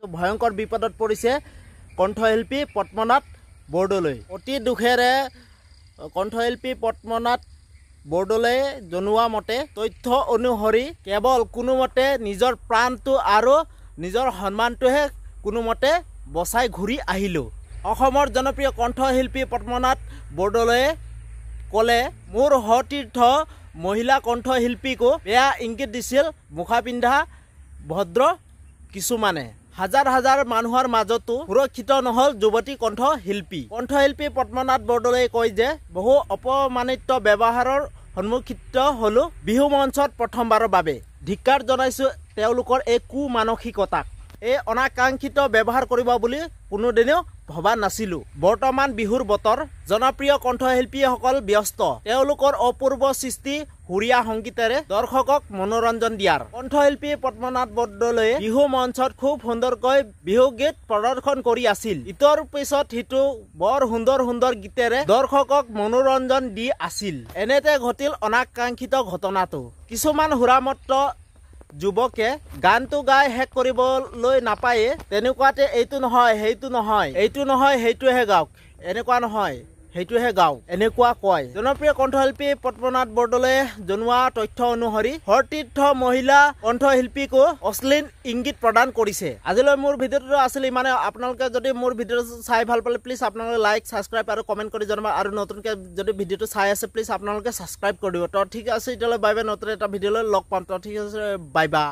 ভয়ঙ্কৰ বিপদত পৰিছে কণ্ঠশিল্পী পদ্মনাথ বৰদলৈ। অতি দুখেৰে কণ্ঠশিল্পী পদ্মনাথ বৰদলৈ জনোৱা মতে তথ্য অনুসৰি কেৱল কোনোমতে নিজৰ প্ৰাণটো আৰু নিজৰ সন্মানটোহে কোনোমতে বচাই ঘূৰি আহিলোঁ। অসমৰ জনপ্ৰিয় কণ্ঠশিল্পী পদ্মনাথ বৰদলৈয়ে ক'লে, মোৰ সতীৰ্থ মহিলা কণ্ঠশিল্পীকো বেয়া ইংগিত দিছিল মুখা পিন্ধা ভদ্ৰ কিছুমানে। হাজাৰ হাজাৰ মানুহৰ মাজতো সুৰক্ষিত নহল যুৱতী কণ্ঠশিল্পী। কণ্ঠশিল্পী পদ্মনাথ বৰদলৈয়ে কয় যে বহু অপমানিত ব্যৱহাৰৰ সন্মুখীন হলো বিহু মঞ্চত প্ৰথমবাৰৰ বাবে। ধিক্কাৰ জনাইছো তেওঁলোকৰ এই কুমানসিকতাক। এই অনাকাংক্ষিত ব্যৱহাৰ কৰিব বুলি কোনোদিনেও ভবা নাছিলো। বৰ্তমান বিহুৰ বতৰ, জনপ্ৰিয় কণ্ঠশিল্পীসকল ব্যস্ত তেওঁলোকৰ অপূৰ্ব সৃষ্টি সুৰীয়া সংগীতেৰে দৰ্শকক মনোৰঞ্জন দিয়াৰ। কণ্ঠশিল্পী পদ্মনাথ বৰদলৈয়ে বিহু মঞ্চত খুব সুন্দৰকৈ বিহু গীত প্ৰদৰ্শন কৰি আছিল। ইটোৰ পিছত সিটো বৰ সুন্দৰ সুন্দৰ গীতেৰে দৰ্শকক মনোৰঞ্জন দি আছিল। এনেতে ঘটিল অনাকাংক্ষিত ঘটনাটো। কিছুমান সুৰামত্ত যুৱকে গানটো গাই শেষ কৰিবলৈ নাপায়ে তেনেকুৱাতে এইটো নহয় সেইটো নহয়, এইটো নহয় সেইটোহে গাওক, এনেকুৱা নহয় সেইটোহে গাওক, এনেকুৱা কয়। জনপ্ৰিয় কণ্ঠশিল্পী পদ্মনাথ বৰদলৈয়ে জনোৱা তথ্য অনুসৰি সতীৰ্থ মহিলা কণ্ঠশিল্পীকো অশ্লীল ইংগিত প্ৰদান কৰিছে। আজিলৈ মোৰ ভিডিঅ'টো আছিল ইমানে। আপোনালোকে যদি মোৰ ভিডিঅ'টো চাই ভাল পালে প্লিজ আপোনালোকে লাইক, ছাবস্ক্ৰাইব আৰু কমেণ্ট কৰি জনাব। আৰু নতুনকৈ যদি ভিডিঅ'টো চাই আছে প্লিজ আপোনালোকে ছাবস্ক্ৰাইব কৰি দিব। তো ঠিক আছে, এতিয়ালৈ বাই বাই। নতুন এটা ভিডিঅ'লৈ লগ পাম। তো ঠিক আছে, বাই বাই।